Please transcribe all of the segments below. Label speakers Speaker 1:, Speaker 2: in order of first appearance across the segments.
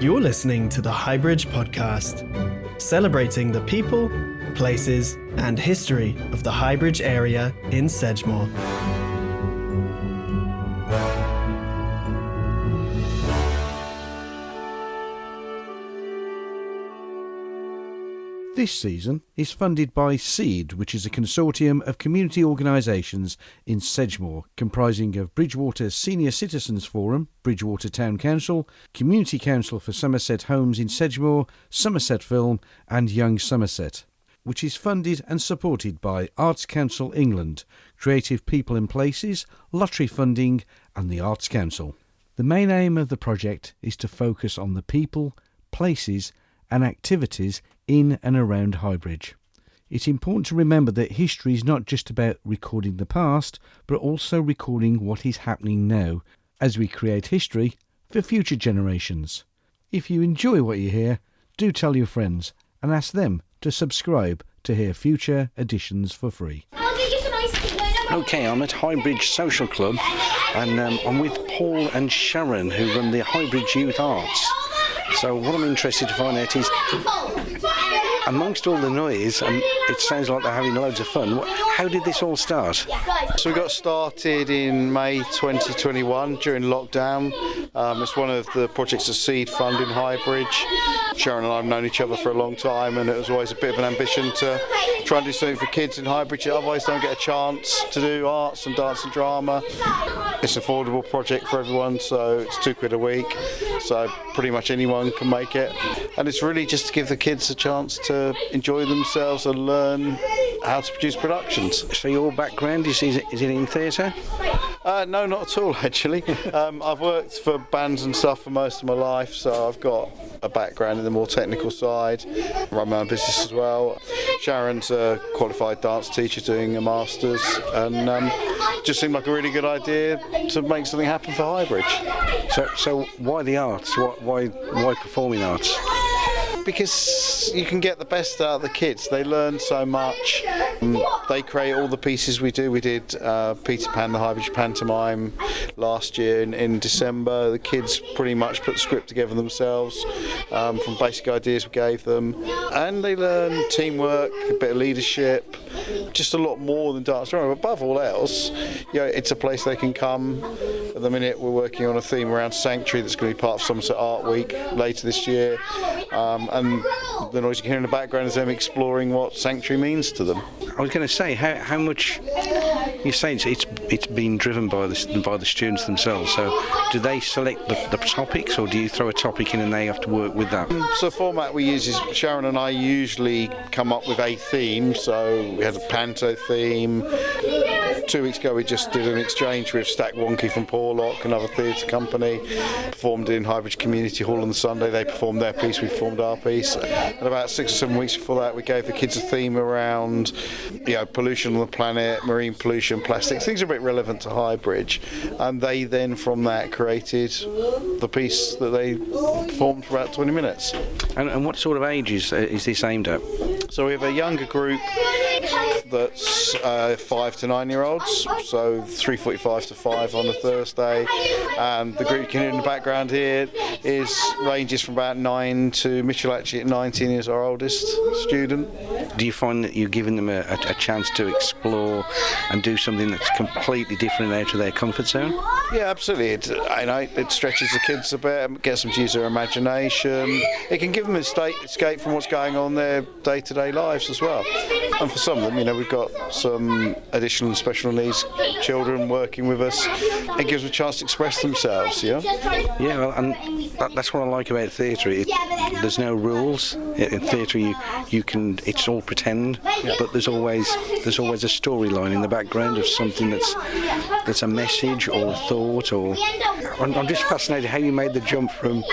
Speaker 1: You're listening to the Highbridge podcast, celebrating the people, places, and history of the Highbridge area in Sedgemoor.
Speaker 2: This season is funded by SEED, which is a consortium of community organisations in Sedgemoor, comprising of Bridgwater Senior Citizens Forum, Bridgwater Town Council, Community Council for Somerset Homes in Sedgemoor, Somerset Film and Young Somerset, which is funded and supported by Arts Council England, Creative People and Places, Lottery Funding and the Arts Council. The main aim of the project is to focus on the people, places and activities in and around Highbridge. It's important to remember that history is not just about recording the past, but also recording what is happening now, as we create history for future generations. If you enjoy what you hear, do tell your friends and ask them to subscribe to hear future editions for free.
Speaker 3: Okay, I'm at Highbridge Social Club and I'm with Paul and Sharon, who run the Highbridge Youth Arts. So what I'm interested to find out is, amongst all the noise, and it sounds like they're having loads of fun, how did this all start?
Speaker 4: So we got started in May 2021 during lockdown. It's one of the projects that SEED fund in Highbridge. Sharon and I have known each other for a long time, and it was always a bit of an ambition to try and do something for kids in Highbridge that otherwise don't get a chance to do arts and dance and drama. It's an affordable project for everyone, so it's £2 a week, so pretty much anyone can make it. And it's really just to give the kids a chance to enjoy themselves and learn how to produce productions.
Speaker 3: So your background, is it in theatre?
Speaker 4: No, not at all actually. I've worked for bands and stuff for most of my life, so I've got a background in the more technical side. I run my own business as well. Sharon's a qualified dance teacher doing a master's, and just seemed like a really good idea to make something happen for Highbridge.
Speaker 3: So why the arts? Why performing arts?
Speaker 4: Because you can get the best out of the kids. They learn so much. They create all the pieces we do. We did Peter Pan, the Highbridge pantomime last year in December. The kids pretty much put the script together themselves from basic ideas we gave them. And they learn teamwork, a bit of leadership, just a lot more than dance. Above all else, it's a place they can come. At the minute we're working on a theme around Sanctuary that's going to be part of Somerset Art Week later this year. And the noise you can hear in the background is them exploring what Sanctuary means to them.
Speaker 3: I was going to say, how much, you say it's been driven by the students themselves, so do they select the topics, or do you throw a topic in and they have to work with that?
Speaker 4: So the format we use is Sharon and I usually come up with a theme, so we had a panto theme. 2 weeks ago we just did an exchange with Stack Wonky from Porlock, another theatre company, performed in Highbridge Community Hall on the Sunday. They performed their piece, we performed our piece. And about 6 or 7 weeks before that we gave the kids a theme around pollution on the planet, marine pollution, plastics, things are a bit relevant to Highbridge. And they then from that created the piece that they performed for about 20 minutes.
Speaker 3: And what sort of ages is this aimed at?
Speaker 4: So we have a younger group that's 5 to 9 year olds, so 3:45 to 5 on a Thursday, and the group you can hear in the background here ranges from about 9 to Mitchell actually at 19 is our oldest student.
Speaker 3: Do you find that you're giving them a chance to explore and do something that's completely different out of their comfort zone?
Speaker 4: Yeah, absolutely. It stretches the kids a bit, gets them to use their imagination. It can give them an escape from what's going on in their day-to-day lives as well. And for some of them, we've got some additional and special needs children working with us. It gives them a chance to express themselves, Yeah,
Speaker 3: well, and that's what I like about theatre. There's no rules. In theatre, you can. It's all pretend, but there's always a storyline in the background of something that's a message or a thought. Or I'm just fascinated how you made the jump from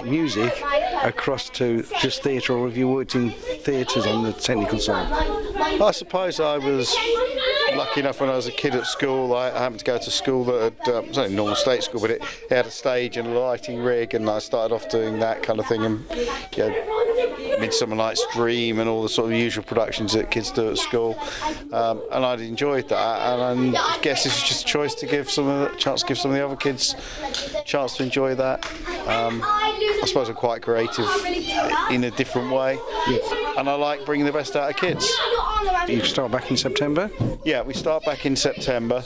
Speaker 3: music across to just theatre, or have you worked in theatres on the technical side?
Speaker 4: I suppose I was lucky enough when I was a kid at school. I happened to go to school that had, it was only a normal state school, but it had a stage and a lighting rig, and I started off doing that kind of thing, and Midsummer Night's Dream and all the sort of usual productions that kids do at school, and I'd enjoyed that, and I guess it's just a choice to give some of the other kids a chance to enjoy that. I suppose I'm quite creative in a different way, and I like bringing the best out of kids.
Speaker 3: You start back in September?
Speaker 4: Yeah, we start back in September,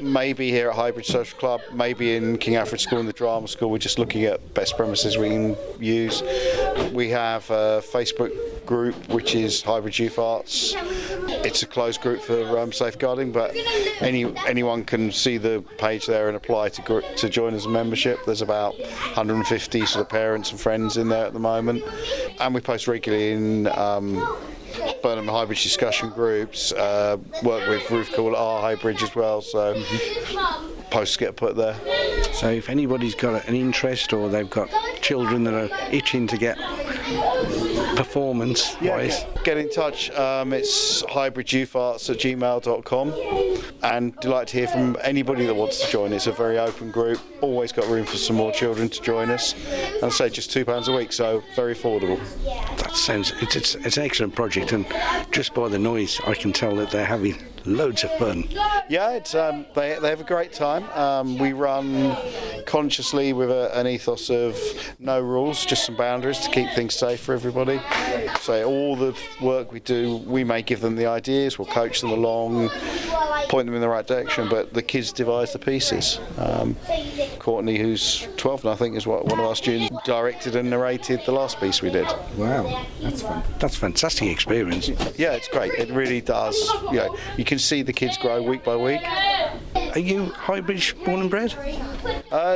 Speaker 4: maybe here at Highbridge Social Club, maybe in King Alfred School and the Drama School. We're just looking at best premises we can use. We have a Facebook group which is Highbridge Youth Arts. It's a closed group for safeguarding, but anyone can see the page there and apply to join as a membership. There's about 150 sort of parents and friends in there at the moment, and we post regularly in Burnham Highbridge discussion groups, work with Ruth Cool at our Highbridge as well, so posts get put there.
Speaker 3: So if anybody's got an interest or they've got children that are itching to get performance-wise,
Speaker 4: get in touch. It's highbridgeyoufarts@gmail.com, and delight to hear from anybody that wants to join. It's a very open group, always got room for some more children to join us, and I say just £2 a week, so very affordable.
Speaker 3: That sounds, it's an excellent project, and just by the noise I can tell that they're having loads of fun.
Speaker 4: Yeah, it's they have a great time. We run consciously with an ethos of no rules, just some boundaries to keep things safe for everybody. So all the work we do, we may give them the ideas, we'll coach them along, point them in the right direction, but the kids devise the pieces. Courtney, who's 12 now, I think, is what one of our students directed and narrated the last piece we did.
Speaker 3: Wow, that's fun. That's a fantastic experience.
Speaker 4: Yeah, it's great. It really does. You know, you can see the kids grow week by week.
Speaker 3: Are you Highbridge born and bred?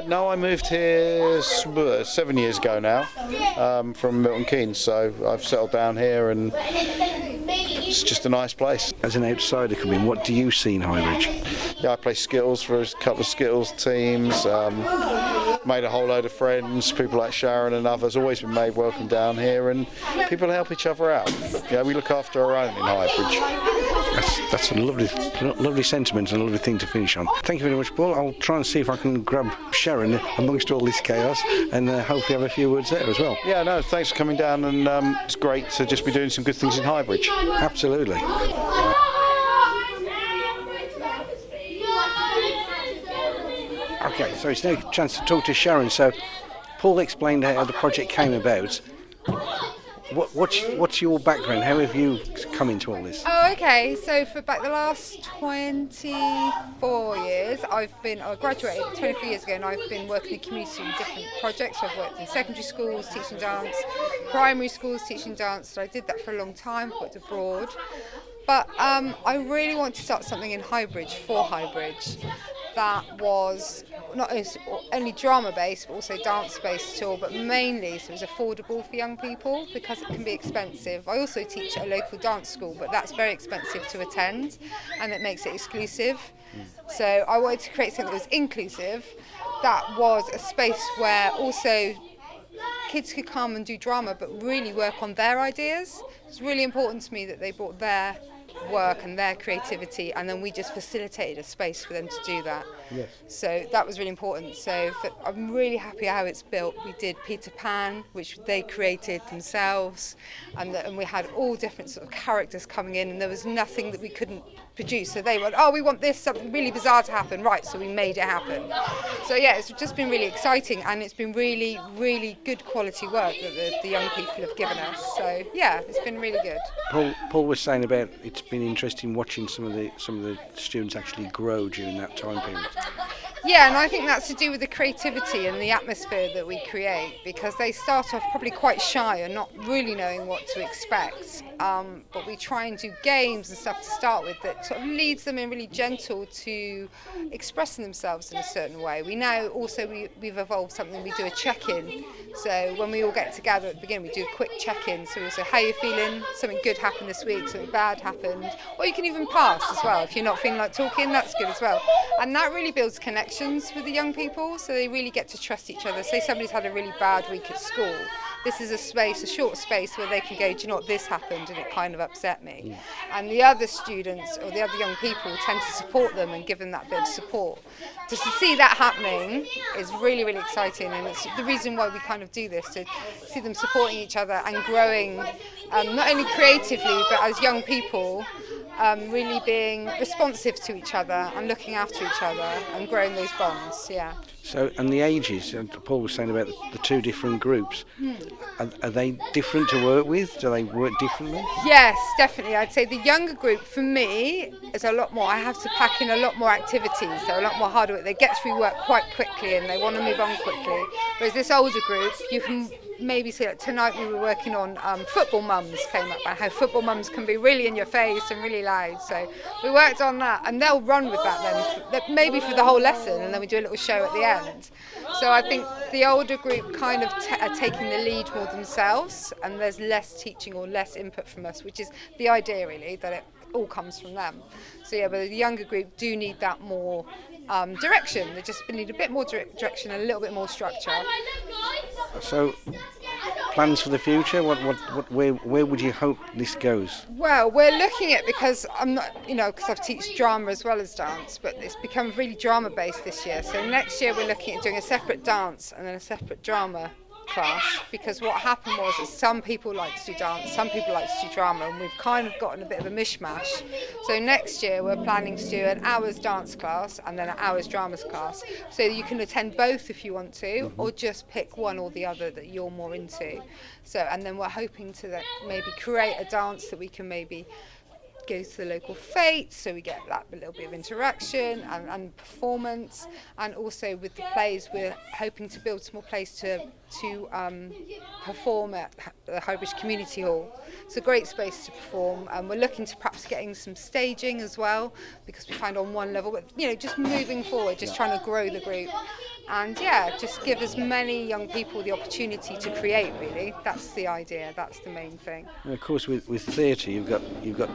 Speaker 4: No, I moved here 7 years ago now, from Milton Keynes, so I've settled down here and it's just a nice place.
Speaker 3: As an outsider coming, what do you see in Highbridge?
Speaker 4: Yeah, I play Skittles for a couple of Skittles teams, made a whole load of friends, people like Sharon and others, always been made welcome down here, and people help each other out. Yeah, we look after our own in Highbridge.
Speaker 3: That's a lovely sentiment and a lovely thing to finish on. Thank you very much, Paul. I'll try and see if I can grab Sharon amongst all this chaos and hopefully have a few words there as well.
Speaker 4: Yeah, no, thanks for coming down, and it's great to just be doing some good things in Highbridge.
Speaker 3: Absolutely. Okay, so it's now a chance to talk to Sharon. So Paul explained how the project came about. What's your background? How have you come into all this?
Speaker 5: Oh, okay. So for about the last 24 years, I graduated 23 years ago, and I've been working in the community in different projects. So I've worked in secondary schools teaching dance, primary schools teaching dance. So I did that for a long time, worked abroad. But I really wanted to start something in Highbridge, for Highbridge, that was not only drama-based, but also dance-based too, but mainly so it was affordable for young people because it can be expensive. I also teach at a local dance school, but that's very expensive to attend, and it makes it exclusive. So I wanted to create something that was inclusive, that was a space where also kids could come and do drama, but really work on their ideas. It's really important to me that they brought their work and their creativity, and then we just facilitated a space for them to do that.
Speaker 2: Yes.
Speaker 5: So that was really important. So I'm really happy how it's built. We did Peter Pan, which they created themselves, and we had all different sort of characters coming in, and there was nothing that we couldn't produce. So they went, oh, we want this, something really bizarre to happen. Right, so we made it happen. So yeah, it's just been really exciting, and it's been really, really good quality work that the young people have given us. So yeah, it's been really good.
Speaker 3: Paul was saying about it's been interesting watching some of the students actually grow during that time period.
Speaker 5: Yeah, and I think that's to do with the creativity and the atmosphere that we create, because they start off probably quite shy and not really knowing what to expect. But we try and do games and stuff to start with that sort of leads them in really gentle to expressing themselves in a certain way. We now also, we've evolved something, we do a check-in. So when we all get together at the beginning, we do a quick check-in. So we'll say, how are you feeling? Something good happened this week, something bad happened. Or you can even pass as well. If you're not feeling like talking, that's good as well. And that really builds connections with the young people, so they really get to trust each other. Say somebody's had a really bad week at school, this is a short space where they can go, do you know what, this happened and it kind of upset me. And the other students or the other young people tend to support them and give them that bit of support. Just to see that happening is really, really exciting, and it's the reason why we kind of do this, to see them supporting each other and growing, not only creatively but as young people, really being responsive to each other and looking after each other and growing those bonds. Yeah.
Speaker 3: So, and the ages, Paul was saying about the two different groups, are they different to work with? Do they work differently?
Speaker 5: Yes, definitely. I'd say the younger group, for me, is a lot more, I have to pack in a lot more activities. They're a lot more harder work. They get through work quite quickly and they want to move on quickly. Whereas this older group, you can maybe see, like tonight we were working on football mums came up, and how football mums can be really in your face and really loud. So we worked on that, and they'll run with that then, maybe for the whole lesson, and then we do a little show at the end. So I think the older group kind of are taking the lead more themselves, and there's less teaching or less input from us, which is the idea really, that it all comes from them. So yeah, but the younger group do need that more direction. They just need a bit more direction and a little bit more structure.
Speaker 3: So, plans for the future? Where would you hope this goes?
Speaker 5: Well, we're looking at, because I'm not, because I've taught drama as well as dance, but it's become really drama based this year. So next year we're looking at doing a separate dance and then a separate drama class, because what happened was that some people like to do dance, some people like to do drama, and we've kind of gotten a bit of a mishmash. So next year we're planning to do an hour's dance class and then an hour's dramas class, so you can attend both if you want to, or just pick one or the other that you're more into. So, and then we're hoping to maybe create a dance that we can maybe go to the local fete, so we get that little bit of interaction and performance. And also with the plays, we're hoping to build some more plays to perform at the Highbridge Community Hall. It's a great space to perform, and we're looking to perhaps getting some staging as well, because we find on one level, but just moving forward, just trying to grow the group. And just give as many young people the opportunity to create, really. That's the idea, that's the main thing.
Speaker 3: And of course with theatre you've got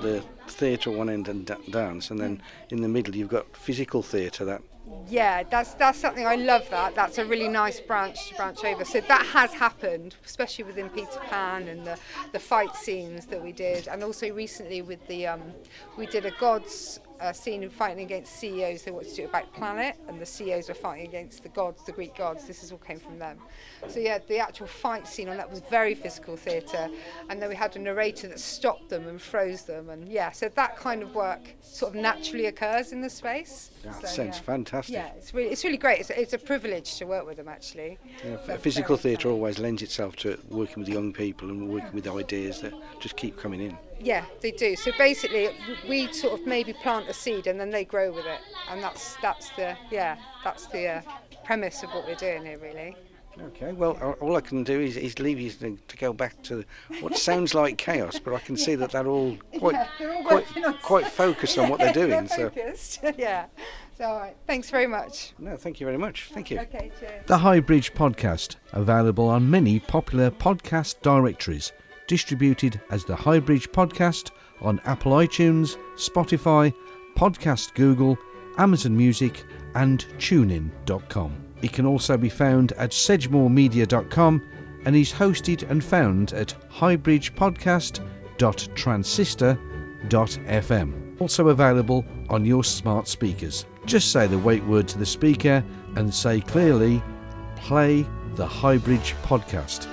Speaker 3: the theatre on one end and dance, and then in the middle you've got physical theatre.
Speaker 5: Yeah, that's something, I love that. That's a really nice branch to branch over. So that has happened, especially within Peter Pan and the fight scenes that we did, and also recently with we did a gods scene of fighting against CEOs. They wanted to do it about planet, and the CEOs were fighting against the gods, the Greek gods. This all came from them. So yeah, the actual fight scene on that was very physical theatre, and then we had a narrator that stopped them and froze them, and so that kind of work sort of naturally occurs in the space.
Speaker 3: That sounds fantastic.
Speaker 5: Yeah, it's really great. It's a privilege to work with them, actually.
Speaker 3: Yeah, physical theatre always lends itself to working with young people and working with ideas that just keep coming in.
Speaker 5: Yeah, they do. So basically, we sort of maybe plant a seed and then they grow with it, and that's the premise of what we're doing here, really.
Speaker 3: Okay, well, all I can do is leave you to go back to what sounds like chaos, but I can see that they're all quite focused on what they're doing.
Speaker 5: Focused. Yeah. So, all right. Thanks very much.
Speaker 3: No, thank you very much. Thank you.
Speaker 5: Okay, cheers.
Speaker 2: The Highbridge Podcast, available on many popular podcast directories, distributed as the Highbridge Podcast on Apple iTunes, Spotify, Podcast Google, Amazon Music and TuneIn.com. It can also be found at sedgemoremedia.com and is hosted and found at hybridgepodcast.transistor.fm. Also available on your smart speakers. Just say the wait word to the speaker and say clearly, play the Highbridge Podcast.